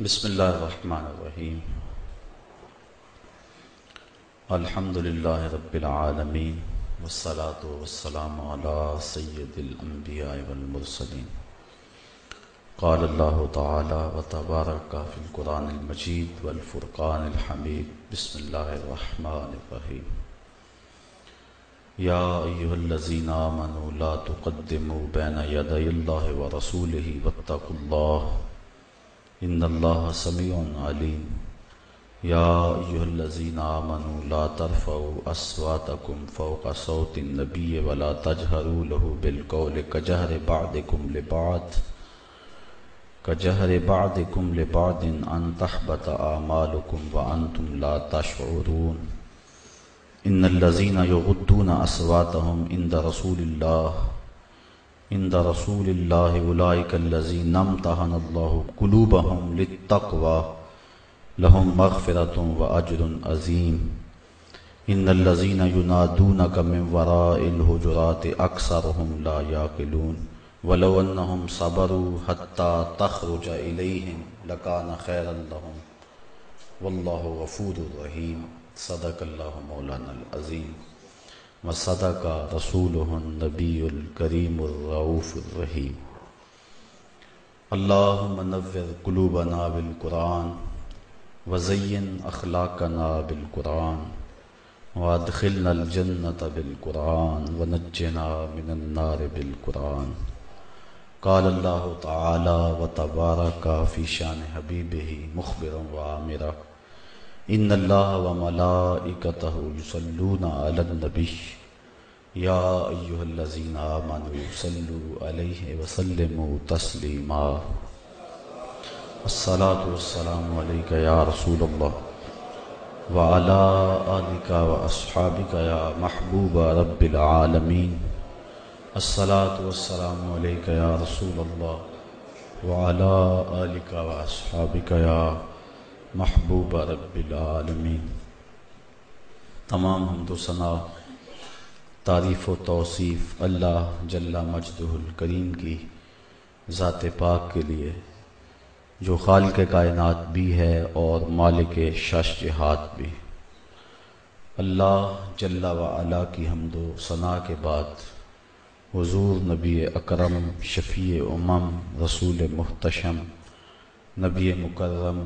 بسم اللہ الرحمن الرحیم الحمد للہ رب العالمین والصلاة والسلام علی سید الانبیاء والمرسلین قال اللہ تعالی وتبارک فی القرآن المجید والفرقان الحمید بسم اللہ الرحمن الرحیم یا ایہا الذین آمنوا لا تقدموا بین یدی اللہ ورسولہ واتقوا اللہ ان اللہ سمیع علیم یا ایہا الذین آمنوا لا ترفعوا اصواتکم فوق صوت النبی ولا تجہروا له بالقول کجہر بعضکم لبعض ان تحبط اعمالکم وانتم لا تشعرون ان الذین یغضون اصواتهم عند رسول اللہ اولئک الذین امتحن اللہ قلوبهم للتقوى لهم مغفرۃ واجر عظیم ان الذین ینادونک من وراء الحجرات اکثرهم لا یعقلون ولو انہم صبروا حتی تخرج الیہم لکان خیرا لهم واللہ غفور رحیم صدق اللہ مولانا العظیم وصدق رسولہ النبی الکریم الرؤوف الرحیم اللہم نور قلوبنا بالقرآن وزین اخلاقنا بالقرآن وادخلنا الجنة بالقرآن ونجنا من النار بالقرآن قال اللہ تعالی وتبارک فی شان حبیبہ مخبرا وعامرا ان اللہ وملائکتہ یصلون علی النبی یا ایہا الذین آمنوا صلوا علیہ وسلموا تسلیما الصلاة والسلام علیک یا رسول اللہ وعلی آلک واصحابک یا محبوب رب العالمین الصلاة والسلام علیک یا رسول اللہ وعلی آلک واصحابک یا محبوب رب العالمین۔ تمام حمد و ثنا، تعریف و توصیف اللہ جل مجدہ الکریم کی ذات پاک کے لیے جو خالق کائنات بھی ہے اور مالک شش جہات بھی۔ اللہ جل وعلا کی حمد و ثنا کے بعد حضور نبی اکرم شفیع امم رسول محتشم نبی مکرم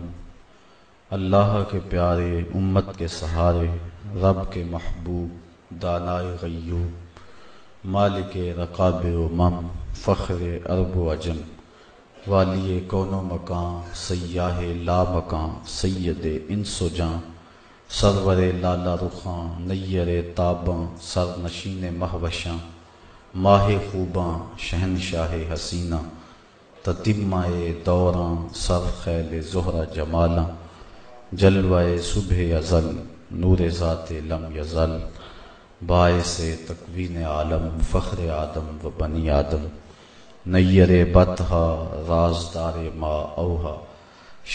اللہ کے پیارے امت کے سہارے رب کے محبوب دانائے غیوب مالک رقاب امم فخر عرب و عجم والی کون و مکان سیاہ لا مکان سید انس و جاں سرور لالا رخاں نیر تاباں سر نشین مہوشاں ماہ خوباں شہنشاہ حسینہ تتمہ دوراں سر خیل زہرہ جمالاں جلوہ صبح ازل نور ذات لم یزل باعث تکوین عالم فخر آدم و بنی آدم نیر بطحا رازدار ما اوہا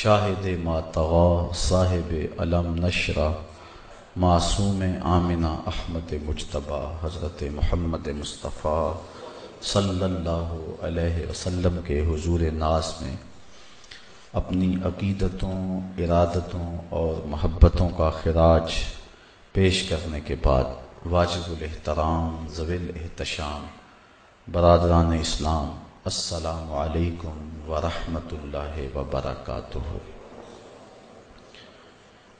شاہد ما طغا صاحب علم نشرہ معصوم آمنہ احمد مجتبیٰ حضرت محمد مصطفیٰ صلی اللہ علیہ وسلم کے حضور ناز میں اپنی عقیدتوں ارادتوں اور محبتوں کا خراج پیش کرنے کے بعد واجب الاحترام ذوی الاحتشام برادران اسلام السلام علیکم ورحمۃ اللہ وبرکاتہ۔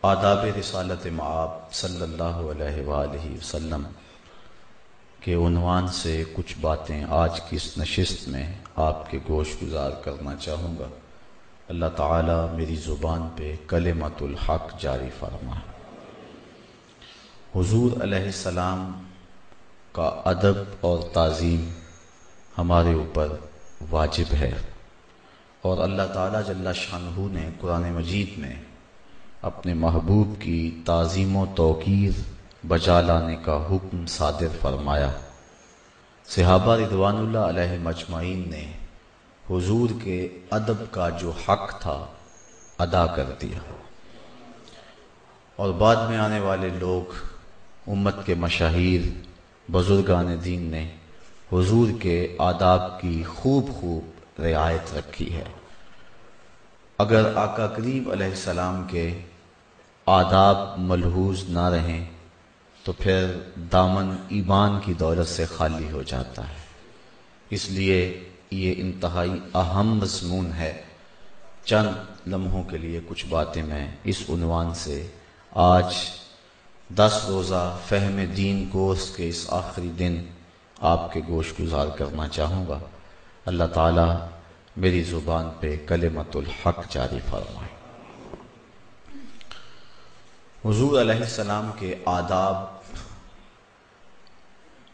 آداب رسالت مآب صلی اللہ علیہ وآلہ وسلم کے عنوان سے کچھ باتیں آج کی اس نشست میں آپ کے گوش گزار کرنا چاہوں گا۔ اللہ تعالی میری زبان پہ کلمۃ الحق جاری فرمائے۔ حضور علیہ السلام کا ادب اور تعظیم ہمارے اوپر واجب ہے، اور اللہ تعالی جل شانہ نے قرآن مجید میں اپنے محبوب کی تعظیم و توقیر بجا لانے کا حکم صادر فرمایا۔ صحابہ رضوان اللہ علیہ مجمعین نے حضور کے ادب کا جو حق تھا ادا کر دیا، اور بعد میں آنے والے لوگ امت کے مشاہیر بزرگان دین نے حضور کے آداب کی خوب رعایت رکھی ہے۔ اگر آقا کریم علیہ السلام کے آداب ملحوظ نہ رہیں تو پھر دامن ایمان کی دولت سے خالی ہو جاتا ہے۔ اس لیے یہ انتہائی اہم مضمون ہے۔ چند لمحوں کے لیے کچھ باتیں میں اس عنوان سے آج 10 روزہ فہم دین کورس کے اس آخری دن آپ کے گوش گزار کرنا چاہوں گا۔ اللہ تعالیٰ میری زبان پہ کلمت الحق جاری فرمائے۔ حضور علیہ السلام کے آداب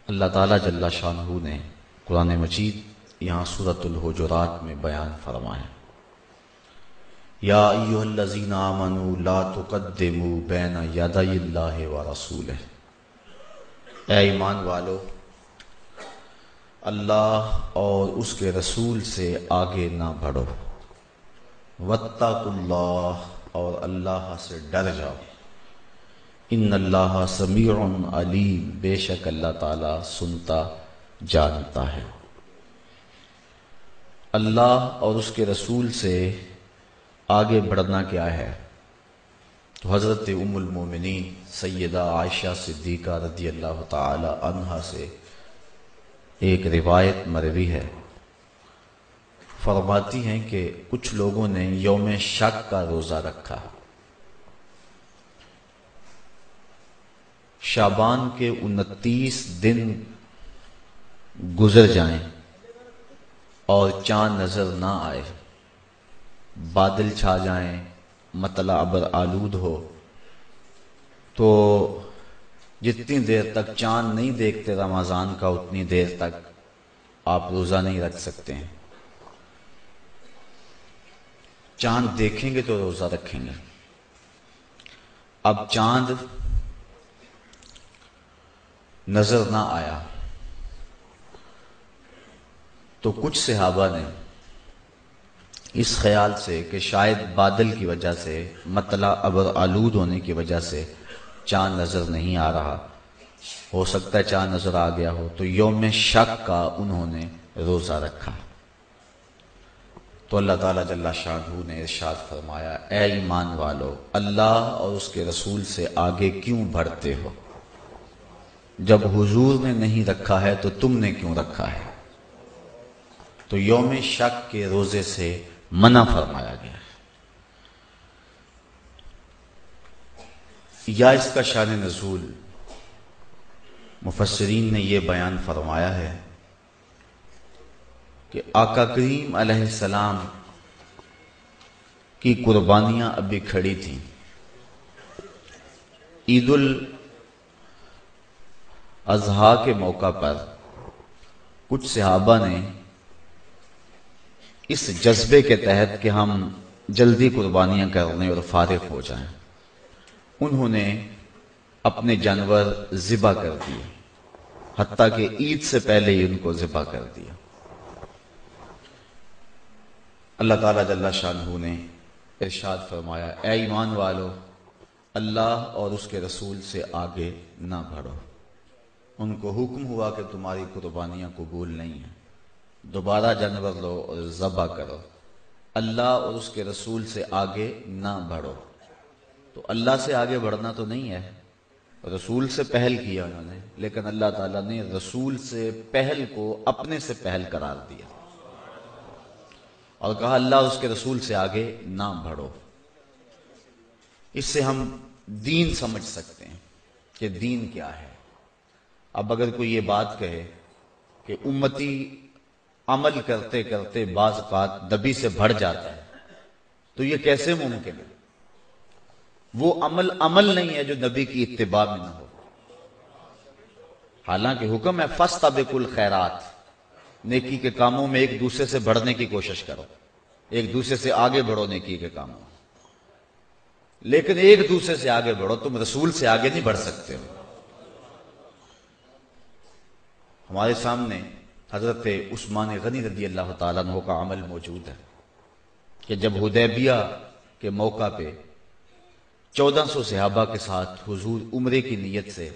اللہ تعالیٰ جل شانہ نے قرآن مجید یہاں سورۃ الحجرات میں بیان فرمایا۔ یا ایھا الذین آمنوا لا تقدموا بین یدی اللہ ورسولہ، اے ایمان والو اللہ اور اس کے رسول سے آگے نہ بڑھو، واتقوا اللہ، اور اللہ سے ڈر جاؤ، ان اللہ سمیع علیم، بے شک اللہ تعالیٰ سنتا جانتا ہے۔ اللہ اور اس کے رسول سے آگے بڑھنا کیا ہے؟ تو حضرت ام المومنین سیدہ عائشہ صدیقہ رضی اللہ تعالی عنہا سے ایک روایت مروی ہے، فرماتی ہیں کہ کچھ لوگوں نے یوم شک کا روزہ رکھا۔ شعبان کے 29 دن گزر جائیں اور چاند نظر نہ آئے، بادل چھا جائیں، مطلع ابر آلود ہو، تو جتنی دیر تک چاند نہیں دیکھتے رمضان کا اتنی دیر تک آپ روزہ نہیں رکھ سکتے ہیں۔ چاند دیکھیں گے تو روزہ رکھیں گے۔ اب چاند نظر نہ آیا تو کچھ صحابہ نے اس خیال سے کہ شاید بادل کی وجہ سے، مطلع ابر آلود ہونے کی وجہ سے چاند نظر نہیں آ رہا، ہو سکتا ہے چاند نظر آ گیا ہو، تو یوم شک کا انہوں نے روزہ رکھا۔ تو اللہ تعالیٰ جل شانہ نے ارشاد فرمایا، اے ایمان والو اللہ اور اس کے رسول سے آگے کیوں بڑھتے ہو؟ جب حضور نے نہیں رکھا ہے تو تم نے کیوں رکھا ہے؟ تو یوم شک کے روزے سے منع فرمایا گیا ہے۔ یا اس کا شان نزول مفسرین نے یہ بیان فرمایا ہے کہ آقا کریم علیہ السلام کی قربانیاں ابھی کھڑی تھیں۔ عید الاضحیٰ کے موقع پر کچھ صحابہ نے اس جذبے کے تحت کہ ہم جلدی قربانیاں کرنے اور فارغ ہو جائیں، انہوں نے اپنے جانور ذبح کر دیے، حتیٰ کہ عید سے پہلے ہی ان کو ذبح کر دیا۔ اللہ تعالیٰ جل شانہ نے ارشاد فرمایا، اے ایمان والو اللہ اور اس کے رسول سے آگے نہ بڑھو۔ ان کو حکم ہوا کہ تمہاری قربانیاں قبول نہیں ہیں، دوبارہ جانور لو اور ذبح کرو، اللہ اور اس کے رسول سے آگے نہ بڑھو۔ تو اللہ سے آگے بڑھنا تو نہیں ہے، رسول سے پہل کیا انہوں نے، لیکن اللہ تعالیٰ نے رسول سے پہل کو اپنے سے پہل قرار دیا اور کہا اللہ اور اس کے رسول سے آگے نہ بڑھو۔ اس سے ہم دین سمجھ سکتے ہیں کہ دین کیا ہے۔ اب اگر کوئی یہ بات کہے کہ امتی عمل کرتے کرتے بعض اوقات نبی سے بڑھ جاتا ہے، تو یہ کیسے ممکن ہے؟ وہ عمل نہیں ہے جو نبی کی اتباع میں نہ ہو۔ حالانکہ حکم ہے فاستبقوا الخیرات، نیکی کے کاموں میں ایک دوسرے سے بڑھنے کی کوشش کرو، ایک دوسرے سے آگے بڑھو نیکی کے کاموں، لیکن ایک دوسرے سے آگے بڑھو، تم رسول سے آگے نہیں بڑھ سکتے ہو۔ ہمارے سامنے حضرت عثمان غنی رضی اللہ تعالیٰ عنہ کا عمل موجود ہے کہ جب حدیبیہ کے موقع پہ 1400 صحابہ کے ساتھ حضور عمرے کی نیت سے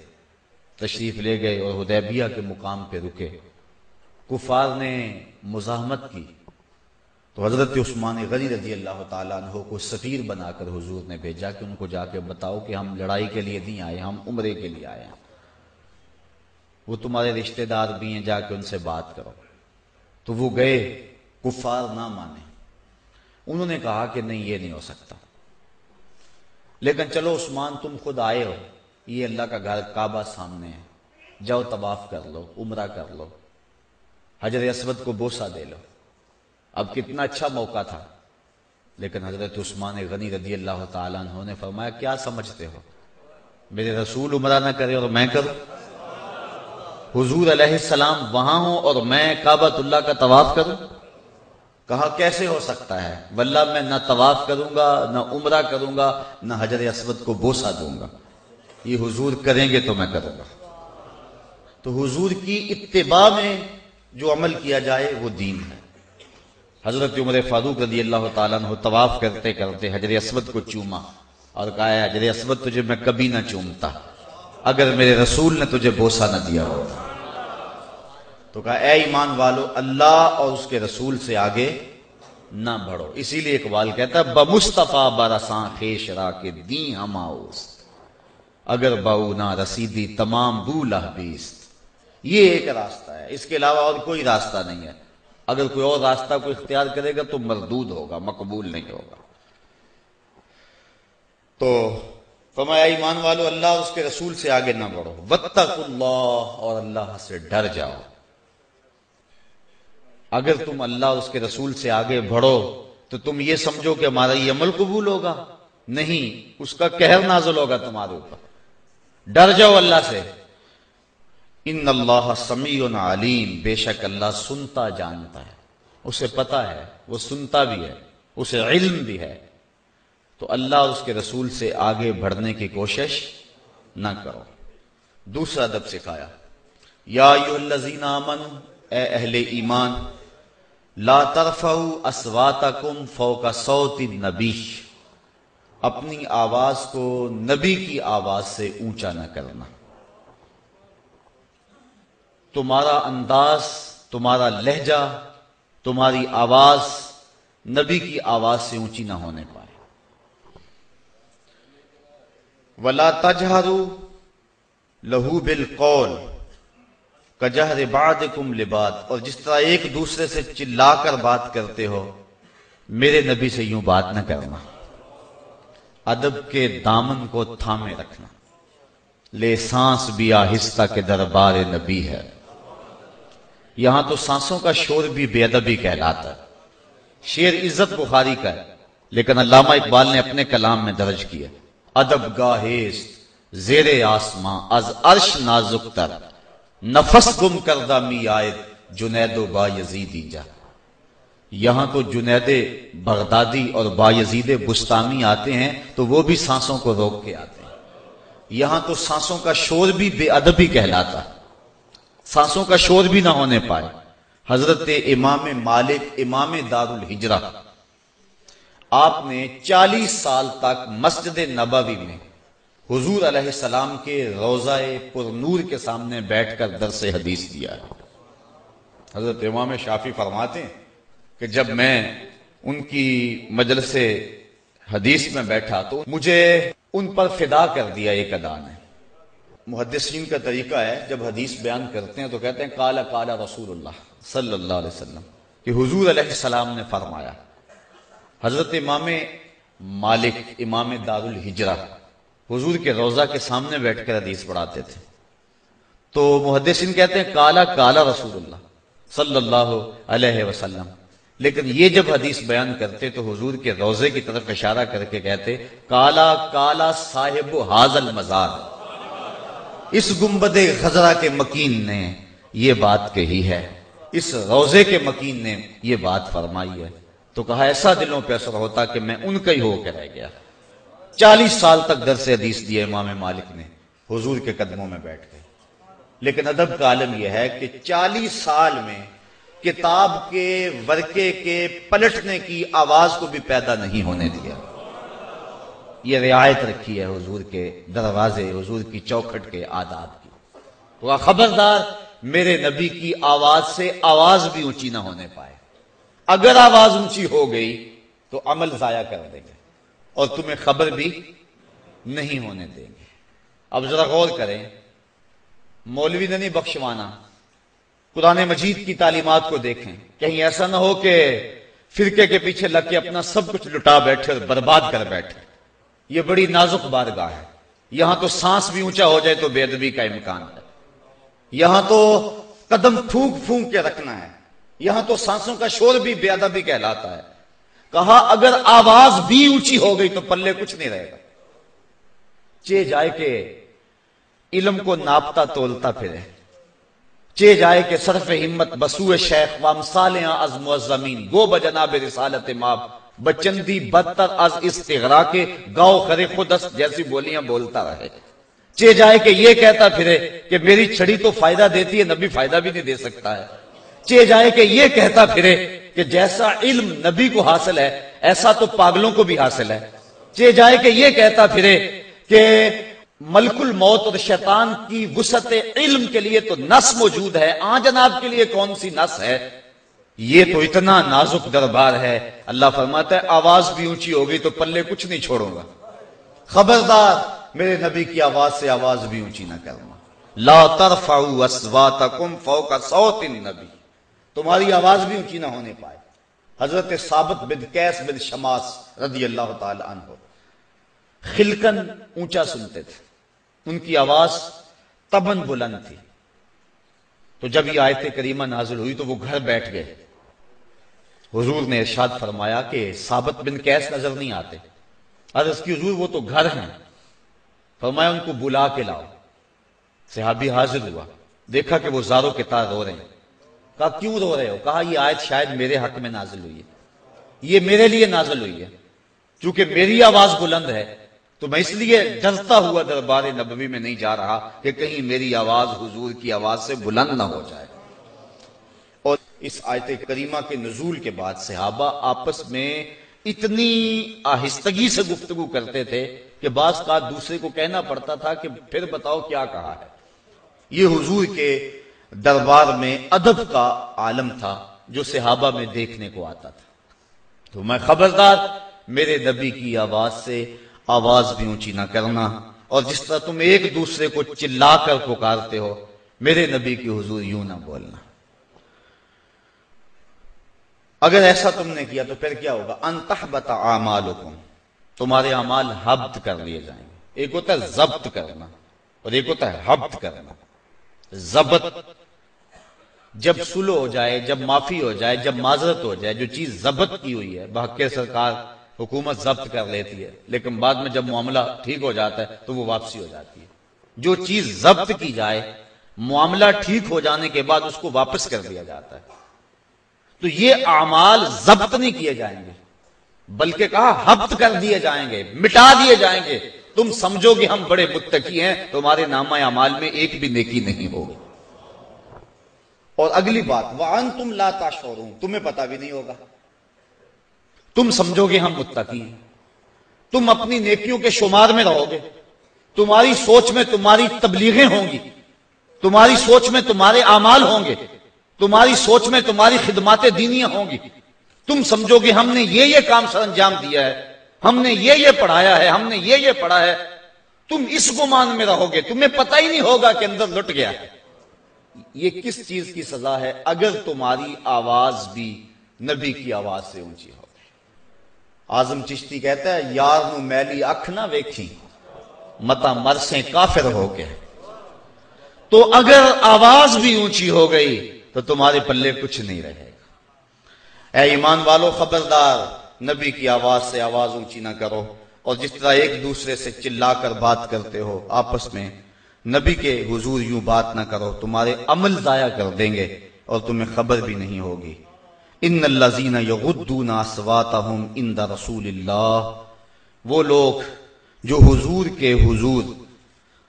تشریف لے گئے اور حدیبیہ کے مقام پہ رکے، کفار نے مزاحمت کی تو حضرت عثمان غنی رضی اللہ تعالیٰ عنہ کو سفیر بنا کر حضور نے بھیجا کہ ان کو جا کے بتاؤ کہ ہم لڑائی کے لیے نہیں آئے، ہم عمرے کے لیے آئے ہیں، وہ تمہارے رشتہ دار بھی ہیں، جا کے ان سے بات کرو۔ تو وہ گئے، کفار نہ مانے، انہوں نے کہا کہ نہیں، یہ نہیں ہو سکتا، لیکن چلو عثمان تم خود آئے ہو، یہ اللہ کا گھر کعبہ سامنے ہے، جاؤ طواف کر لو، عمرہ کر لو، حجر اسود کو بوسہ دے لو۔ اب کتنا اچھا موقع تھا، لیکن حضرت عثمان غنی رضی اللہ تعالیٰ عنہ نے فرمایا کیا سمجھتے ہو، میرے رسول عمرہ نہ کرے اور میں کروں؟ حضور علیہ السلام وہاں ہوں اور میں کعبۃ اللہ کا طواف کروں؟ کہا کیسے ہو سکتا ہے، واللہ میں نہ طواف کروں گا، نہ عمرہ کروں گا، نہ حجر اسود کو بوسہ دوں گا، یہ حضور کریں گے تو میں کروں گا۔ تو حضور کی اتباع میں جو عمل کیا جائے وہ دین ہے۔ حضرت عمر فاروق رضی اللہ تعالیٰ عنہ طواف کرتے کرتے حجر اسود کو چوما اور کہا ہے حجر اسود تجھے میں کبھی نہ چومتا اگر میرے رسول نے تجھے بوسہ نہ دیا ہوتا۔ تو کہا اے ایمان والو، اللہ اور اس کے رسول سے آگے نہ بڑھو۔ اسی لیے اقبال کہتا ہے بمصطفیٰ برساں خیش را کے دین ہماؤست، اگر باؤ نہ رسیدی تمام بولہ بیست۔ یہ ایک راستہ ہے، اس کے علاوہ اور کوئی راستہ نہیں ہے۔ اگر کوئی اور راستہ کوئی اختیار کرے گا تو مردود ہوگا، مقبول نہیں ہوگا۔ تو فرمایا ایمان والو، اللہ اور اس کے رسول سے آگے نہ بڑھو، واتقوا اللہ، اور اللہ سے ڈر جاؤ۔ اگر تم اللہ اور اس کے رسول سے آگے بڑھو تو تم یہ سمجھو کہ ہمارا یہ عمل قبول ہوگا، نہیں، اس کا قہر نازل ہوگا تمہارے اوپر۔ ڈر جاؤ اللہ سے۔ ان اللہ سمیع علیم، بے شک اللہ سنتا جانتا ہے، اسے پتا ہے، وہ سنتا بھی ہے، اسے علم بھی ہے۔ تو اللہ اور اس کے رسول سے آگے بڑھنے کی کوشش نہ کرو۔ دوسرا ادب سکھایا، یا ایھا الذین آمنوا، اے اہل ایمان، لا ترفعوا اصواتکم فوق صوت النبی، اپنی آواز کو نبی کی آواز سے اونچا نہ کرنا۔ تمہارا انداز، تمہارا لہجہ، تمہاری آواز نبی کی آواز سے اونچی نہ ہونے پائے۔ وَلَا تَجْهَرُوا لَهُ بِالْقَوْلِ كَجَهْرِ بَعْضِكُمْ لِبَعْضٍ، اور جس طرح ایک دوسرے سے چلا کر بات کرتے ہو، میرے نبی سے یوں بات نہ کرنا۔ ادب کے دامن کو تھامے رکھنا۔ لے سانس بھی آہستہ کے دربار نبی ہے۔ یہاں تو سانسوں کا شور بھی بے ادبی کہلاتا ہے۔ شعر عزت بخاری کا ہے، لیکن علامہ اقبال نے اپنے کلام میں درج کیا، ادب گاہست زیر آسماں از عرش نازک تر، نفس گم کردہ می آئے جنید و با یزیدی جا۔ یہاں تو جنید بغدادی اور با یزید بستامی آتے ہیں تو وہ بھی سانسوں کو روک کے آتے ہیں۔ یہاں تو سانسوں کا شور بھی بے ادبی کہلاتا ہے، سانسوں کا شور بھی نہ ہونے پائے۔ حضرت امام مالک امام دار الہجرہ، آپ نے 40 سال تک مسجد نبوی میں حضور علیہ السلام کے روضہ پر نور کے سامنے بیٹھ کر درس حدیث دیا ہے۔ حضرت امام شافعی فرماتے ہیں کہ جب میں ان کی مجلس حدیث میں بیٹھا تو مجھے ان پر فدا کر دیا ایک ادا نے۔ محدثین کا طریقہ ہے، جب حدیث بیان کرتے ہیں تو کہتے ہیں قال قال رسول اللہ صلی اللہ علیہ وسلم، کہ حضور علیہ السلام نے فرمایا۔ حضرت امام مالک امام دار الہجرہ حضور کے روضہ کے سامنے بیٹھ کر حدیث پڑھاتے تھے، تو محدثین کہتے ہیں قال قال رسول اللہ صلی اللہ علیہ وسلم، لیکن یہ جب حدیث بیان کرتے تو حضور کے روضے کی طرف اشارہ کر کے کہتے قال قال صاحب ھذا المزار، اس گنبد خضرا کے مکین نے یہ بات کہی ہے، اس روضے کے مکین نے یہ بات فرمائی ہے۔ تو کہا ایسا دلوں پہ اثر ہوتا کہ میں ان کا ہی ہو کے رہ گیا۔ 40 سال تک درس حدیث دیا امام مالک نے حضور کے قدموں میں بیٹھ کے، لیکن ادب کا عالم یہ ہے کہ 40 سال میں کتاب کے ورقے کے پلٹنے کی آواز کو بھی پیدا نہیں ہونے دیا۔ یہ رعایت رکھی ہے حضور کے دروازے، حضور کی چوکھٹ کے آداب کی۔ وہ خبردار میرے نبی کی آواز سے آواز بھی اونچی نہ ہونے پائے۔ اگر آواز اونچی ہو گئی تو عمل ضائع کر دیں گے اور تمہیں خبر بھی نہیں ہونے دیں گے۔ اب ذرا غور کریں، مولوی نے نہیں بخشوانا، قرآن مجید کی تعلیمات کو دیکھیں، کہیں ایسا نہ ہو کہ فرقے کے پیچھے لگ کے اپنا سب کچھ لٹا بیٹھے اور برباد کر بیٹھے۔ یہ بڑی نازک بارگاہ ہے، یہاں تو سانس بھی اونچا ہو جائے تو بے ادبی کا امکان ہے، یہاں تو قدم پھونک پھونک کے رکھنا ہے، یہاں تو سانسوں کا شور بھی بے ادبی کہلاتا ہے۔ کہا اگر آواز بھی اونچی ہو گئی تو پلے کچھ نہیں رہے گا، چے جائے کہ علم کو ناپتا تولتا پھرے، چے جائے کہ صرف ہمت بسوئے شیخ وامثالیاں از معظمین گو بجناب رسالت ماب بچندی بدتر از استغرا کے گاؤ کرے خود است جیسی بولیاں بولتا رہے۔ چے جائے کہ یہ کہتا پھرے کہ میری چھڑی تو فائدہ دیتی ہے، نبی فائدہ بھی نہیں دے سکتا ہے۔ چے جائے کہ یہ کہتا پھرے کہ جیسا علم نبی کو حاصل ہے ایسا تو پاگلوں کو بھی حاصل ہے۔ چے جائے کہ یہ کہتا پھرے کہ ملک الموت اور شیطان کی وسعت علم کے لیے تو نس موجود ہے، جناب کے لیے کون سی نس ہے؟ یہ تو اتنا نازک دربار ہے۔ اللہ فرماتا ہے آواز بھی اونچی ہوگی تو پلے کچھ نہیں چھوڑوں گا، خبردار میرے نبی کی آواز سے آواز بھی اونچی نہ کرنا۔ لا ترفعوا اصواتکم فوق صوت النبی، تمہاری آواز بھی اونچی نہ ہونے پائے۔ حضرت ثابت بن قیس بن شماس رضی اللہ تعالی عنہ خلقن اونچا سنتے تھے، ان کی آواز تبن بلند تھی، تو جب یہ آیت کریمہ نازل ہوئی تو وہ گھر بیٹھ گئے۔ حضور نے ارشاد فرمایا کہ ثابت بن قیس نظر نہیں آتے، عرض کی حضور وہ تو گھر ہیں، فرمایا ان کو بلا کے لاؤ۔ صحابی حاضر ہوا، دیکھا کہ وہ زاروں کے تار رو رہے ہیں، کہا کیوں رو رہے ہو؟ کہا یہ آیت شاید میرے حق میں نازل ہوئی ہے، یہ میرے لیے نازل ہوئی ہے، چونکہ میری آواز بلند ہے تو میں اس لیے ڈرتا ہوا دربار نبوی میں نہیں جا رہا کہ کہیں میری آواز حضور کی آواز سے بلند نہ ہو جائے۔ اور اس آیت کریمہ کے نزول کے بعد صحابہ آپس میں اتنی آہستگی سے گفتگو کرتے تھے کہ بعض کا دوسرے کو کہنا پڑتا تھا کہ پھر بتاؤ کیا کہا ہے۔ یہ حضور کے دربار میں ادب کا عالم تھا جو صحابہ میں دیکھنے کو آتا تھا۔ تو میں خبردار میرے نبی کی آواز سے آواز بھی اونچی نہ کرنا، اور جس طرح تم ایک دوسرے کو چلا کر پکارتے ہو میرے نبی کی حضور یوں نہ بولنا۔ اگر ایسا تم نے کیا تو پھر کیا ہوگا؟ ان تحبط اعمالکم، تمہارے اعمال حبط کر لیے جائیں گے۔ ایک ہوتا ہے ضبط کرنا اور ایک ہوتا ہے حبط کرنا۔ ضبط جب صلح ہو جائے، جب معافی ہو جائے، جب معذرت ہو جائے، جو چیز ضبط کی ہوئی ہے، بحق سرکار حکومت ضبط کر لیتی ہے لیکن بعد میں جب معاملہ ٹھیک ہو جاتا ہے تو وہ واپسی ہو جاتی ہے۔ جو چیز ضبط کی جائے معاملہ ٹھیک ہو جانے کے بعد اس کو واپس کر دیا جاتا ہے۔ تو یہ اعمال ضبط نہیں کیے جائیں گے بلکہ کہا حبط کر دیے جائیں گے، مٹا دیے جائیں گے۔ تم سمجھو گے ہم بڑے متقی ہیں، تمہارے نامہ اعمال میں ایک بھی نیکی نہیں ہوگی۔ اور اگلی بات وَأَنْتُمْ لَا تَشْعُرُونَ، تمہیں پتہ بھی نہیں ہوگا، تم سمجھو گے ہم متقی ہیں، تم اپنی نیکیوں کے شمار میں رہو گے، تمہاری سوچ میں تمہاری تبلیغیں ہوں گی، تمہاری سوچ میں تمہارے اعمال ہوں گے، تمہاری سوچ میں تمہاری خدمات دینیاں ہوں گی، تم سمجھو گے ہم نے یہ کام سر انجام دیا ہے، ہم نے یہ پڑھایا ہے، ہم نے یہ پڑھا ہے، تم اس گمان میں رہو گے، تمہیں پتہ ہی نہیں ہوگا کہ اندر لٹ گیا ہے۔ یہ کس چیز کی سزا ہے؟ اگر تمہاری آواز بھی نبی کی آواز سے اونچی ہو۔ اعظم چشتی کہتا ہے یار نو میلی اکھ نہ ویکھی متا مرسیں کافر ہو گئے۔ تو اگر آواز بھی اونچی ہو گئی تو تمہارے پلے کچھ نہیں رہے گا۔ اے ایمان والو خبردار نبی کی آواز سے آواز اونچی نہ کرو، اور جس طرح ایک دوسرے سے چلا کر بات کرتے ہو آپس میں نبی کے حضور یوں بات نہ کرو، تمہارے عمل ضائع کر دیں گے اور تمہیں خبر بھی نہیں ہوگی۔ ان الذین یغضون اصواتهم عند رسول اللہ، وہ لوگ جو حضور کے حضور،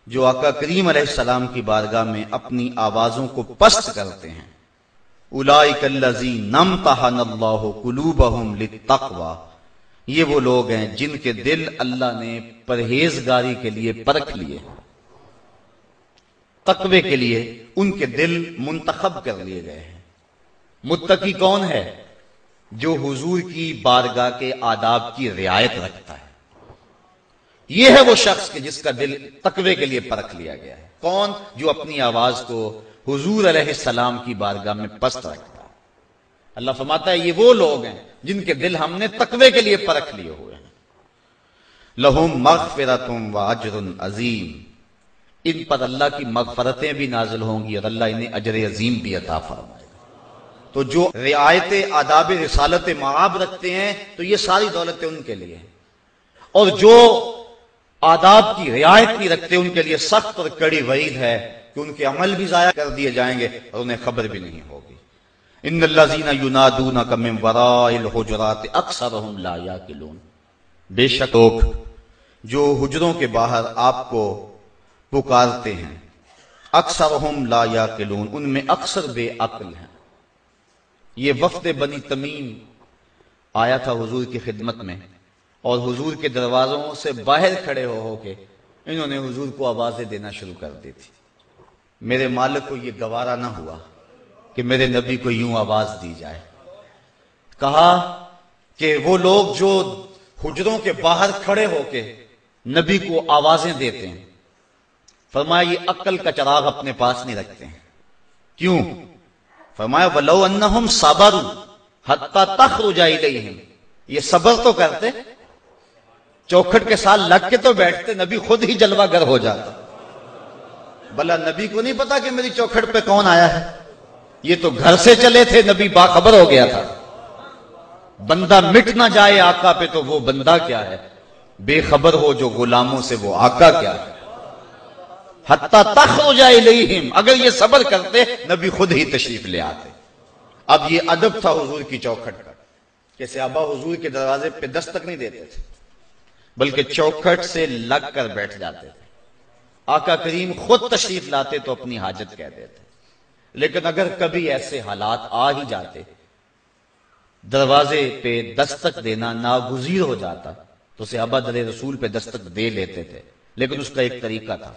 جو آقا کریم علیہ السلام کی بارگاہ میں اپنی آوازوں کو پست کرتے ہیں، اولئک الذین امتحن اللہ قلوبهم للتقوی، یہ وہ لوگ ہیں جن کے دل اللہ نے پرہیزگاری کے لیے پرکھ لیے، تقوی کے لیے ان کے دل منتخب کر لیے گئے ہیں۔ متقی کون ہے؟ جو حضور کی بارگاہ کے آداب کی رعایت رکھتا ہے، یہ ہے وہ شخص کہ جس کا دل تقوی کے لیے پرکھ لیا گیا ہے۔ کون؟ جو اپنی آواز کو حضور علیہ السلام کی بارگاہ میں پست رکھتا ہے۔ اللہ فرماتا ہے یہ وہ لوگ ہیں جن کے دل ہم نے تقوی کے لیے پرکھ لیے ہوئے ہیں۔ لہم مغفرۃ و اجر عظیم، ان پر اللہ کی مغفرتیں بھی نازل ہوں گی اور اللہ انہیں اجر عظیم بھی عطا فرمائے گا۔ تو جو رعایت آداب رسالت معاب رکھتے ہیں تو یہ ساری دولتیں ان کے لیے ہیں، اور جو آداب کی رعایت نہیں رکھتے ان کے لیے سخت اور کڑی وعید ہے کہ ان کے عمل بھی ضائع کر دیے جائیں گے اور انہیں خبر بھی نہیں ہوگی۔ ان الذین ینادونک من وراء الحجرات اکثرهم لا یعقلون، بے شک لوگ جو حجروں کے باہر آپ کو پکارتے ہیں، اکثرهم لا یعقلون، ان میں اکثر بے عقل ہیں۔ یہ وفد بنی تمیم آیا تھا حضور کی خدمت میں، اور حضور کے دروازوں سے باہر کھڑے ہو کے انہوں نے حضور کو آوازیں دینا شروع کر دی تھی۔ میرے مالک کو یہ گوارا نہ ہوا کہ میرے نبی کو یوں آواز دی جائے۔ کہا کہ وہ لوگ جو حجروں کے باہر کھڑے ہو کے نبی کو آوازیں دیتے ہیں، فرمایا یہ عقل کا چراغ اپنے پاس نہیں رکھتے ہیں۔ کیوں؟ فرمایا وَلَوْ أَنَّهُمْ صَبَرُوا حَتَّى تَخْرُجَ إِلَيْهِمْ، یہ صبر تو کرتے، چوکھٹ کے ساتھ لگ کے تو بیٹھتے، نبی خود ہی جلوہ گر ہو جاتا۔ بھلا نبی کو نہیں پتا کہ میری چوکھٹ پہ کون آیا ہے؟ یہ تو گھر سے چلے تھے، نبی باخبر ہو گیا تھا۔ بندہ مٹ نہ جائے آقا پہ تو وہ بندہ کیا ہے، بے خبر ہو جو غلاموں سے وہ آقا کیا ہے۔ حتی تخرج الیہم، اگر یہ صبر کرتے نبی خود ہی تشریف لے آتے۔ اب یہ ادب تھا حضور کی چوکھٹ کا کہ صحابہ حضور کے دروازے پہ دستک نہیں دیتے تھے، بلکہ چوکھٹ سے لگ کر بیٹھ جاتے تھے۔ آقا کریم خود تشریف لاتے تو اپنی حاجت کہہ دیتے، لیکن اگر کبھی ایسے حالات آ ہی جاتے، دروازے پہ دستک دینا ناگزیر ہو جاتا تو صحابہ در رسول پہ دستک دے لیتے تھے، لیکن اس کا ایک طریقہ تھا۔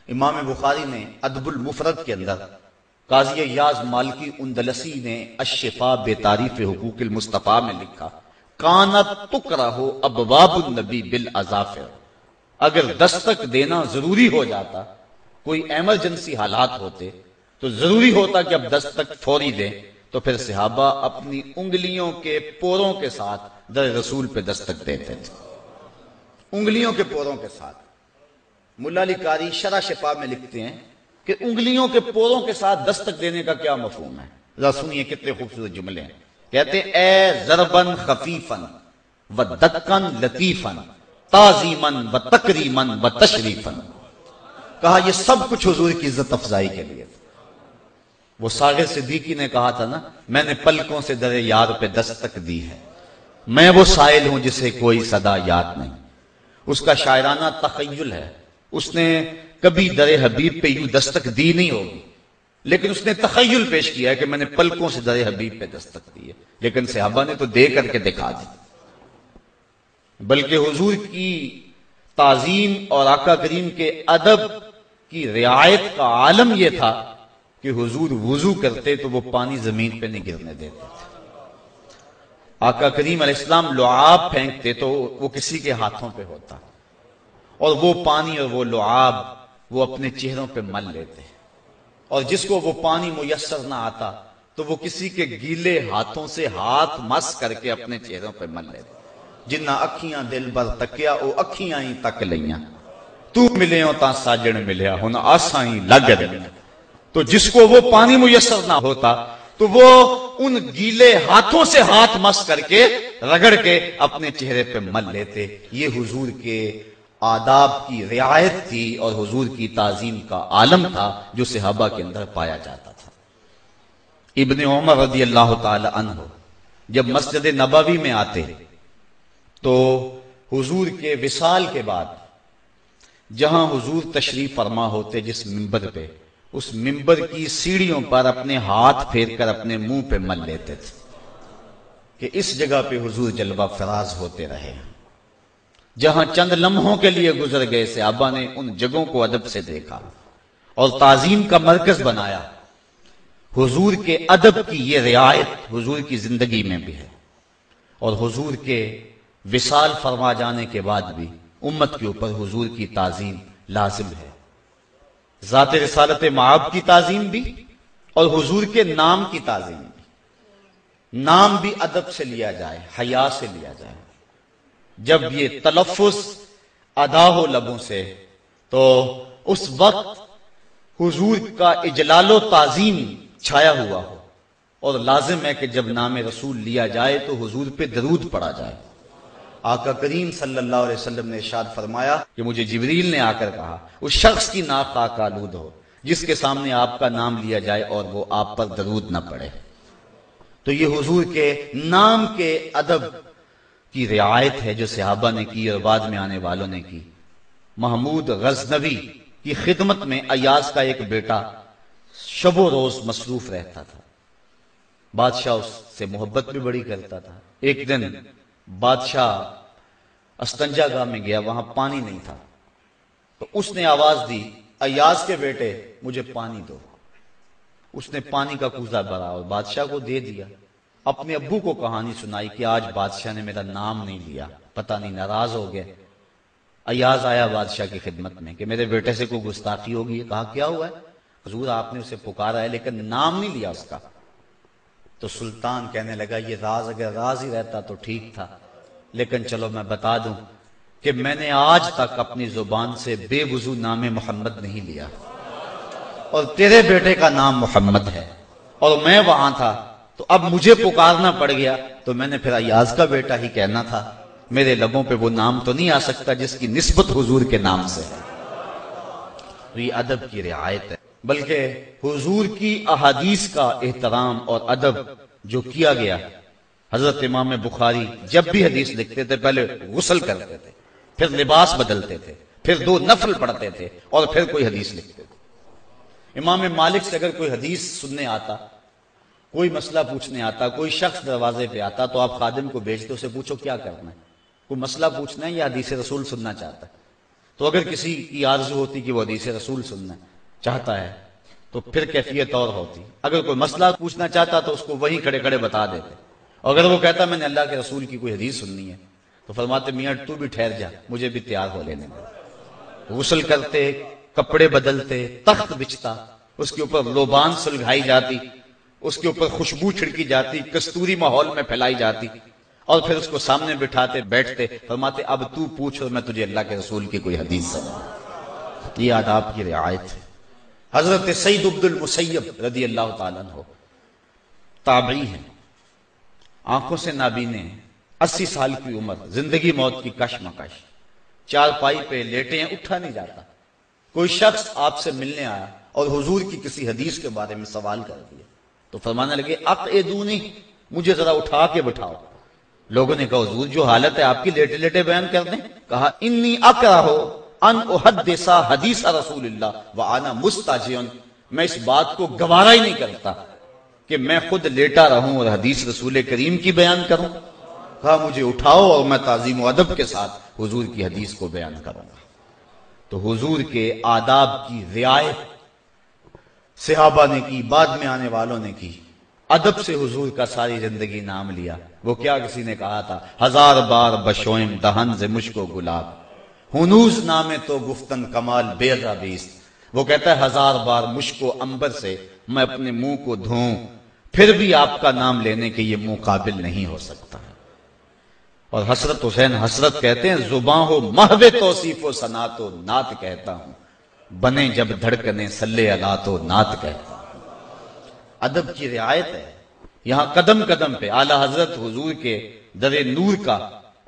امام بخاری نے ادب المفرد کے اندر قاضی یاز مالکی اندلسی نے الشفاء بتعریف حقوق المصطفیٰ میں لکھا، کانت تکرہ ابواب النبی بالاظافر، اگر دستک دینا ضروری ہو جاتا، کوئی ایمرجنسی حالات ہوتے تو ضروری ہوتا کہ اب دستک فوری دیں، تو پھر صحابہ اپنی انگلیوں کے پوروں کے ساتھ در رسول پہ دستک دیتے تھے، انگلیوں کے پوروں کے ساتھ۔ ملا علی قاری شرح شفا میں لکھتے ہیں کہ انگلیوں کے پوروں کے ساتھ دستک دینے کا کیا مفہوم ہے؟ ذرا سنیے کتنے خوبصورت جملے ہیں۔ کہتے ہیں اے ضربن خفیفن و دکن لطیفن تعظیمن و تکریمن و تشریفن، کہا یہ سب کچھ حضور کی عزت افزائی کے لیے۔ وہ ساغر صدیقی نے کہا تھا نا، میں نے پلکوں سے در یار پہ دستک دی ہے، میں وہ سائل ہوں جسے کوئی صدا یاد نہیں۔ اس کا شاعرانہ تخیل ہے، اس نے کبھی در حبیب پہ یوں دستک دی نہیں ہوگی، لیکن اس نے تخیل پیش کیا ہے کہ میں نے پلکوں سے در حبیب پہ دستک دی ہے، لیکن صحابہ نے تو دے کر کے دکھا دی۔ بلکہ حضور کی تعظیم اور آقا کریم کے ادب کی رعایت کا عالم یہ تھا کہ حضور وضو کرتے تو وہ پانی زمین پہ نہیں گرنے دیتے تھے۔ آقا کریم علیہ السلام لعاب پھینکتے تو وہ کسی کے ہاتھوں پہ ہوتا، اور وہ پانی اور وہ لعاب وہ اپنے چہروں پہ مل لیتے، اور جس کو وہ پانی میسر نہ آتا تو وہ کسی کے گیلے ہاتھوں سے ہاتھ مس کر کے اپنے چہروں پہ مل لیتے۔ جنہ اکھیاں دل بر تکیا او اکھیاں ہی تک لیاں، تو ملے ہو تا ساجن ملیا ہن آساں ہی لگ رہیاں۔ تو جس کو وہ پانی میسر نہ ہوتا تو وہ ان گیلے ہاتھوں سے ہاتھ مس کر کے رگڑ کے اپنے چہرے پہ مل لیتے۔ یہ حضور کے آداب کی رعایت تھی اور حضور کی تعظیم کا عالم تھا جو صحابہ کے اندر پایا جاتا تھا۔ ابن عمر رضی اللہ تعالی عنہ جب مسجد نبوی میں آتے تو حضور کے وصال کے بعد جہاں حضور تشریف فرما ہوتے جس منبر پہ، اس منبر کی سیڑھیوں پر اپنے ہاتھ پھیر کر اپنے منہ پہ مل لیتے تھے کہ اس جگہ پہ حضور جلوہ فراز ہوتے رہے۔ جہاں چند لمحوں کے لیے گزر گئے، صحابہ نے ان جگہوں کو ادب سے دیکھا اور تعظیم کا مرکز بنایا۔ حضور کے ادب کی یہ رعایت حضور کی زندگی میں بھی ہے، اور حضور کے وصال فرما جانے کے بعد بھی امت کے اوپر حضور کی تعظیم لازم ہے، ذات رسالت مآب کی تعظیم بھی اور حضور کے نام کی تعظیم بھی۔ نام بھی ادب سے لیا جائے، حیا سے لیا جائے، جب یہ تلفظ ادا ہو لبوں سے تو اس وقت حضور کا اجلال و تعظیم چھایا ہوا ہو، اور لازم ہے کہ جب نام رسول لیا جائے تو حضور پہ درود پڑا جائے۔ آقا کریم صلی اللہ علیہ وسلم نے ارشاد فرمایا کہ مجھے جبریل نے آ کر کہا اس شخص کی ناک خاک آلود ہو جس کے سامنے آپ کا نام لیا جائے اور وہ آپ پر درود نہ پڑے۔ تو یہ حضور کے نام کے ادب کی رعایت ہے جو صحابہ نے کی اور بعد میں آنے والوں نے کی۔ محمود غزنوی کی خدمت میں ایاز کا ایک بیٹا شب و روز مصروف رہتا تھا، بادشاہ اس سے محبت بھی بڑی کرتا تھا۔ ایک دن بادشاہ استنجا گاہ میں گیا، وہاں پانی نہیں تھا، تو اس نے آواز دی ایاز کے بیٹے مجھے پانی دو۔ اس نے پانی کا کوزہ بھرا اور بادشاہ کو دے دیا۔ اپنے ابو کو کہانی سنائی کہ آج بادشاہ نے میرا نام نہیں لیا، پتہ نہیں ناراض ہو گئے۔ ایاز آیا بادشاہ کی خدمت میں کہ میرے بیٹے سے کوئی گستاخی ہوگی۔ کہا کیا ہوا ہے؟ حضور آپ نے اسے پکارا ہے لیکن نام نہیں لیا اس کا۔ تو سلطان کہنے لگا یہ راز اگر راز ہی رہتا تو ٹھیک تھا، لیکن چلو میں بتا دوں کہ میں نے آج تک اپنی زبان سے بے وضو نام محمد نہیں لیا، اور تیرے بیٹے کا نام محمد ہے اور میں وہاں تھا، تو اب مجھے پکارنا پڑ گیا تو میں نے پھر ایاز کا بیٹا ہی کہنا تھا، میرے لبوں پہ وہ نام تو نہیں آ سکتا جس کی نسبت حضور کے نام سے ہے۔ تو یہ ادب کی رعایت ہے، بلکہ حضور کی احادیث کا احترام اور ادب جو کیا گیا۔ حضرت امام بخاری جب بھی حدیث لکھتے تھے پہلے غسل کرتے تھے، پھر لباس بدلتے تھے، پھر 2 نفل پڑھتے تھے اور پھر کوئی حدیث لکھتے تھے۔ امام مالک سے اگر کوئی حدیث سننے آتا، کوئی مسئلہ پوچھنے آتا، کوئی شخص دروازے پہ آتا تو آپ خادم کو بھیجتے، اسے پوچھو کیا کرنا ہے، کوئی مسئلہ پوچھنا ہے یا حدیث رسول سننا چاہتا ہے؟ تو اگر کسی کی آرزو ہوتی کہ وہ حدیث رسول سننا چاہتا ہے تو پھر کیفیت اور ہوتی۔ اگر کوئی مسئلہ پوچھنا چاہتا تو اس کو وہیں کھڑے کھڑے بتا دیتے، اور اگر وہ کہتا میں نے اللہ کے رسول کی کوئی حدیث سننی ہے تو فرماتے میاں تو بھی ٹھہر جا، مجھے بھی تیار ہو لینے دے۔ غسل کرتے، کپڑے بدلتے، تخت بچھتا، اس کے اوپر لوبان سلگھائی جاتی، اس کے اوپر خوشبو چھڑکی جاتی، کستوری ماحول میں پھیلائی جاتی، اور پھر اس کو سامنے بٹھاتے، بیٹھتے، فرماتے اب تو پوچھ اور میں تجھے اللہ کے رسول کی کوئی حدیث سناؤں۔ یہ آداب کی رعایت ہے۔ حضرت سعید عبد المسیب رضی اللہ تعالیٰ عنہ تابعی ہیں، آنکھوں سے نابینے، 80 سال کی عمر، زندگی موت کی کشمکش، چارپائی پہ لیٹے ہیں، اٹھا نہیں جاتا۔ کوئی شخص آپ سے ملنے آیا اور حضور کی کسی حدیث کے بارے میں سوال کر دیا تو فرمانے لگے اقعدونی، مجھے ذرا اٹھا کے بٹھاؤ۔ لوگوں نے کہا حضور جو حالت ہے آپ کی لیٹے لیٹے بیان کر دیں۔ کہا انی اکرہ ان احدث حدیث رسول اللہ وانا مستجع، میں اس بات کو گوارا ہی نہیں کرتا کہ میں خود لیٹا رہوں اور حدیث رسول کریم کی بیان کروں۔ کہا مجھے اٹھاؤ اور میں تعظیم و ادب کے ساتھ حضور کی حدیث کو بیان کروں گا۔ تو حضور کے آداب کی رعایت صحابہ نے کی، بعد میں آنے والوں نے کی۔ ادب سے حضور کا ساری زندگی نام لیا۔ وہ کیا کسی نے کہا تھا 1000 بار بشوئم دہن ز مشک و گلاب، ہنوز نام تو گفتن کمال بے بیست۔ وہ کہتا ہے 1000 بار مشک و عنبر سے میں اپنے منہ کو دھوں، پھر بھی آپ کا نام لینے کے یہ منہ قابل نہیں ہو سکتا۔ اور حسرت حسین حسرت کہتے ہیں زباں ہو محو توصیف و ثنا تو نعت کہتا ہوں، بنے جب دھڑکنے صلی اللہ تو نعت کہتا ہوں۔ ادب کی رعایت ہے یہاں قدم قدم پہ۔ اعلیٰ حضرت حضور کے در نور کا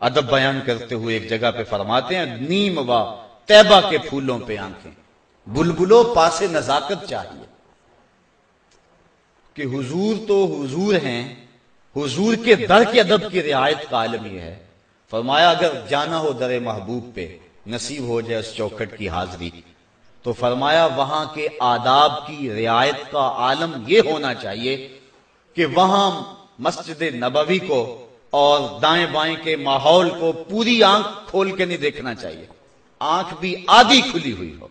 ادب بیان کرتے ہوئے ایک جگہ پہ فرماتے ہیں نیم و طیبہ کے پھولوں پہ آنکھیں، بلبلوں پاسے نزاکت چاہیے کہ حضور تو حضور ہیں، حضور کے در کے ادب کی رعایت کا عالم یہ ہے۔ فرمایا اگر جانا ہو در محبوب پہ، نصیب ہو جائے اس چوکھٹ کی حاضری، تو فرمایا وہاں کے آداب کی رعایت کا عالم یہ ہونا چاہیے کہ وہاں مسجد نبوی کو اور دائیں بائیں کے ماحول کو پوری آنکھ کھول کے نہیں دیکھنا چاہیے، آنکھ بھی آدھی کھلی ہوئی ہو،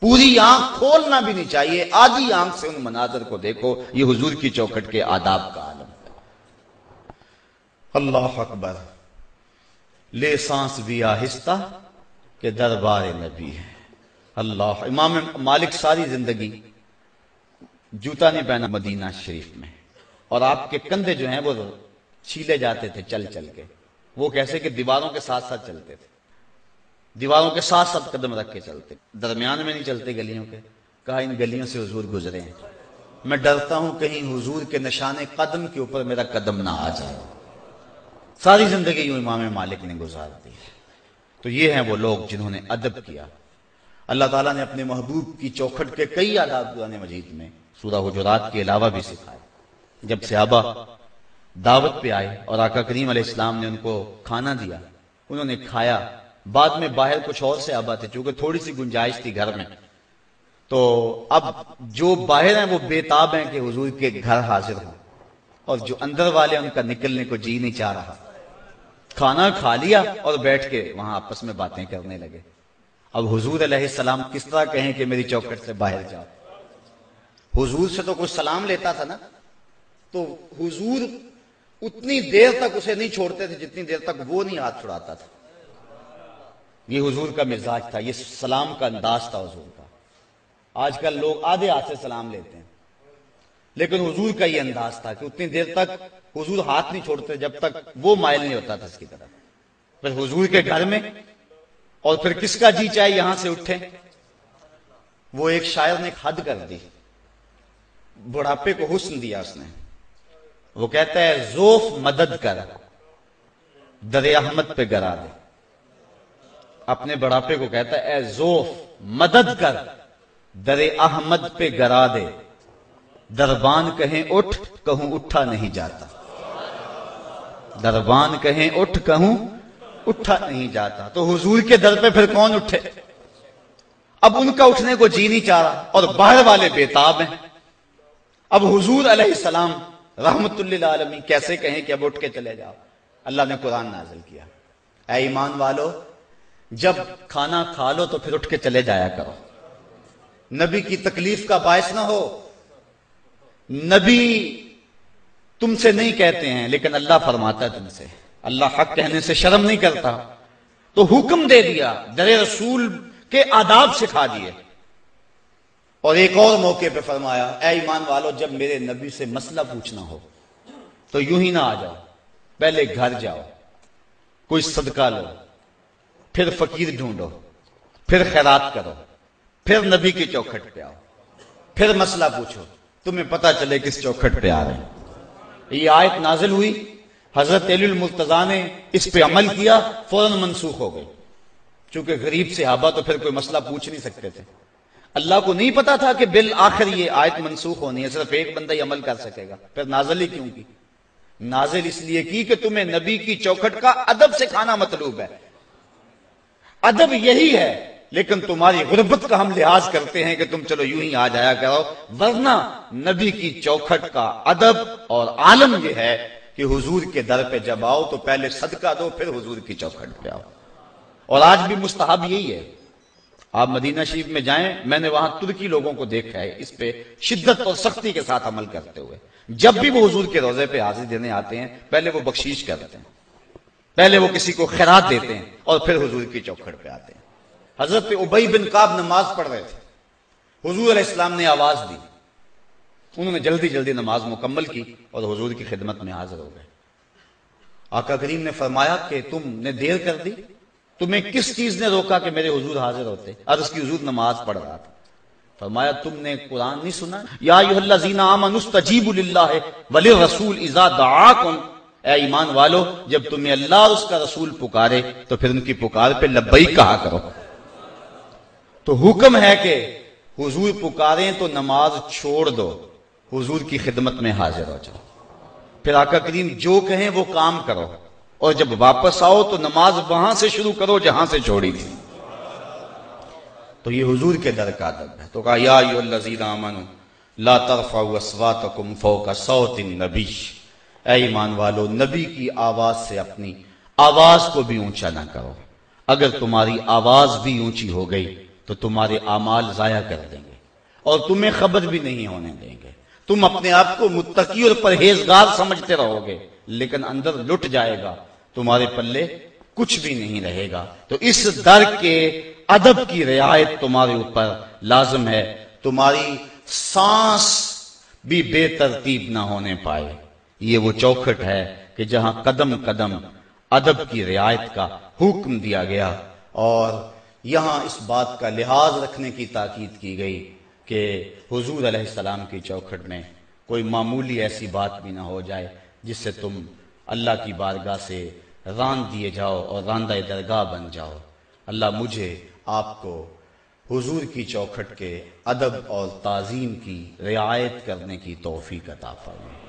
پوری آنکھ کھولنا بھی نہیں چاہیے، آدھی آنکھ سے ان مناظر کو دیکھو، یہ حضور کی چوکھٹ کے آداب کا عالم ہے۔ اللہ اکبر، لے سانس بھی آہستہ کہ دربار نبی ہے۔ اللہ، امام مالک ساری زندگی جوتا نہیں پہنا مدینہ شریف میں، اور آپ کے کندھے جو ہیں وہ چھیلے جاتے تھے چل چل کے، وہ کیسے کہ دیواروں کے ساتھ ساتھ چلتے تھے، دیواروں کے ساتھ ساتھ قدم رکھ کے چلتے، درمیان میں نہیں چلتے گلیوں کے۔ کہا ان گلیوں سے حضور گزرے ہیں، میں ڈرتا ہوں کہیں حضور کے نشان قدم کے اوپر میرا قدم نہ آ جائے۔ ساری زندگی یوں امام مالک نے گزار دی۔ تو یہ ہیں وہ لوگ جنہوں نے ادب کیا۔ اللہ تعالیٰ نے اپنے محبوب کی چوکھٹ کے کئی آداب قرآن مجید میں سورہ حجرات کے علاوہ بھی سکھائے۔ جب صحابہ دعوت پہ آئے اور آقا کریم علیہ السلام نے ان کو کھانا دیا، انہوں نے کھایا، بعد میں باہر کچھ اور صحابہ تھے، چونکہ تھوڑی سی گنجائش تھی گھر میں، تو اب جو باہر ہیں وہ بے تاب ہیں کہ حضور کے گھر حاضر ہوں، اور جو اندر والے ان کا نکلنے کو جی نہیں چاہ رہا۔ کھانا کھا لیا اور بیٹھ کے وہاں آپس میں باتیں کرنے لگے۔ اب حضور علیہ السلام کس طرح کہیں کہ میری چوکھٹ سے باہر جاؤ؟ حضور سے تو کچھ سلام لیتا تھا نا، تو حضور اتنی دیر تک اسے نہیں چھوڑتے تھے جتنی دیر تک وہ نہیں ہاتھ چھڑاتا تھا۔ یہ حضور کا مزاج تھا، یہ سلام کا انداز تھا حضور کا۔ آج کل لوگ آدھے ہاتھ سے سلام لیتے ہیں، لیکن حضور کا یہ انداز تھا کہ اتنی دیر تک حضور ہاتھ نہیں چھوڑتے جب تک وہ مائل نہیں ہوتا تھا اس کی طرف۔ پھر حضور کے گھر میں، اور پھر کس کا جی چاہے یہاں سے اٹھے۔ وہ ایک شاعر نے حد کر دی، بڑھاپے کو حسن دیا اس نے۔ وہ کہتا ہے ذوف مدد کر در احمد پہ گرا دے۔ اپنے بڑھاپے کو کہتا ہے اے ذوف مدد کر در احمد پہ گرا دے، دربان کہیں اٹھ کہوں اٹھا نہیں جاتا، دربان کہیں اٹھ کہوں اٹھا نہیں جاتا۔ تو حضور کے در پہ پھر کون اٹھے؟ اب ان کا اٹھنے کو جی نہیں چاہ رہا، اور باہر والے بےتاب ہیں۔ اب حضور علیہ السلام رحمت للعالمین کیسے کہیں کہ اب اٹھ کے چلے جاؤ؟ اللہ نے قرآن نازل کیا، اے ایمان والو جب کھانا کھا لو تو پھر اٹھ کے چلے جایا کرو، نبی کی تکلیف کا باعث نہ ہو۔ نبی تم سے نہیں کہتے ہیں لیکن اللہ فرماتا ہے تم سے، اللہ حق کہنے سے شرم نہیں کرتا، تو حکم دے دیا، در رسول کے آداب سکھا دیے۔ اور ایک اور موقع پہ فرمایا اے ایمان والو جب میرے نبی سے مسئلہ پوچھنا ہو تو یوں ہی نہ آ جاؤ، پہلے گھر جاؤ، کوئی صدقہ لو، پھر فقیر ڈھونڈو، پھر خیرات کرو، پھر نبی کی چوکھٹ پہ آؤ، پھر مسئلہ پوچھو، تمہیں پتہ چلے کس چوکھٹ پہ آ رہے ہیں۔ یہ آیت نازل ہوئی، حضرت علی المرتضیٰ نے اس پہ عمل کیا، فوراً منسوخ ہو گئی، چونکہ غریب صحابہ تو پھر کوئی مسئلہ پوچھ نہیں سکتے تھے۔ اللہ کو نہیں پتا تھا کہ بالآخر یہ آیت منسوخ ہونی ہے، صرف ایک بندہ ہی عمل کر سکے گا۔ پھر نازل ہی کیوں کی؟ نازل اس لیے کی کہ تمہیں نبی کی چوکھٹ کا ادب سکھانا مطلوب ہے۔ ادب یہی ہے، لیکن تمہاری غربت کا ہم لحاظ کرتے ہیں کہ تم چلو یوں ہی آ جایا کرو، ورنہ نبی کی چوکھٹ کا ادب اور عالم یہ ہے کہ حضور کے در پہ جب آؤ تو پہلے صدقہ دو، پھر حضور کی چوکھٹ پہ آؤ۔ اور آج بھی مستحب یہی ہے، آپ مدینہ شریف میں جائیں، میں نے وہاں ترکی لوگوں کو دیکھا ہے اس پہ شدت اور سختی کے ساتھ عمل کرتے ہوئے۔ جب بھی وہ حضور کے روضے پہ حاضری دینے آتے ہیں پہلے وہ بخشیش کرتے ہیں، پہلے وہ کسی کو خیرات دیتے ہیں، اور پھر حضور کی چوکھٹ پہ آتے ہیں۔ حضرت ابی بن کعب نماز پڑھ رہے تھے، حضور علیہ السلام نے آواز دی، انہوں نے جلدی جلدی نماز مکمل کی اور حضور کی خدمت میں حاضر ہو گئے۔ آقا کریم نے فرمایا کہ تم نے دیر کر دی، تمہیں کس چیز نے روکا کہ میرے حضور حاضر ہوتے؟ عرض کی حضور نماز پڑھ رہا تھا۔ فرمایا تم نے قرآن نہیں سنا؟ یا ایھا الذین آمنوا استجیبوا للہ وللرسول اذا دعاکم، اے ایمان والو جب تمہیں اللہ اور اس کا رسول پکارے تو پھر ان کی پکار پہ لبیک کہا کرو۔ تو حکم ہے کہ حضور پکاریں تو نماز چھوڑ دو، حضور کی خدمت میں حاضر ہو جاؤ، پھر آقا کریم جو کہیں وہ کام کرو، اور جب واپس آؤ تو نماز وہاں سے شروع کرو جہاں سے چھوڑی تھی۔ تو یہ حضور کے در کا ادب ہے۔ تو کہا یا ایھا الذین آمنوا لا ترفعوا اصواتکم فوق صوت النبی، اے ایمان والو نبی کی آواز سے اپنی آواز کو بھی اونچا نہ کرو، اگر تمہاری آواز بھی اونچی ہو گئی تو تمہارے اعمال ضائع کر دیں گے اور تمہیں خبر بھی نہیں ہونے دیں گے. تم اپنے آپ کو متقی اور پرہیزگار سمجھتے رہو گے، لیکن اندر لٹ جائے گا، تمہارے پلے کچھ بھی نہیں رہے گا. تو اس در کے ادب کی رعایت تمہارے اوپر لازم ہے. تمہاری سانس بھی بے ترتیب نہ ہونے پائے. یہ وہ چوکھٹ ہے کہ جہاں قدم قدم ادب کی رعایت کا حکم دیا گیا، اور یہاں اس بات کا لحاظ رکھنے کی تاکید کی گئی کہ حضور علیہ السلام کی چوکھٹ میں کوئی معمولی ایسی بات بھی نہ ہو جائے جس سے تم اللہ کی بارگاہ سے راند دیے جاؤ اور راندہ درگاہ بن جاؤ. اللہ مجھے آپ کو حضور کی چوکھٹ کے ادب اور تعظیم کی رعایت کرنے کی توفیق عطا فرمائے.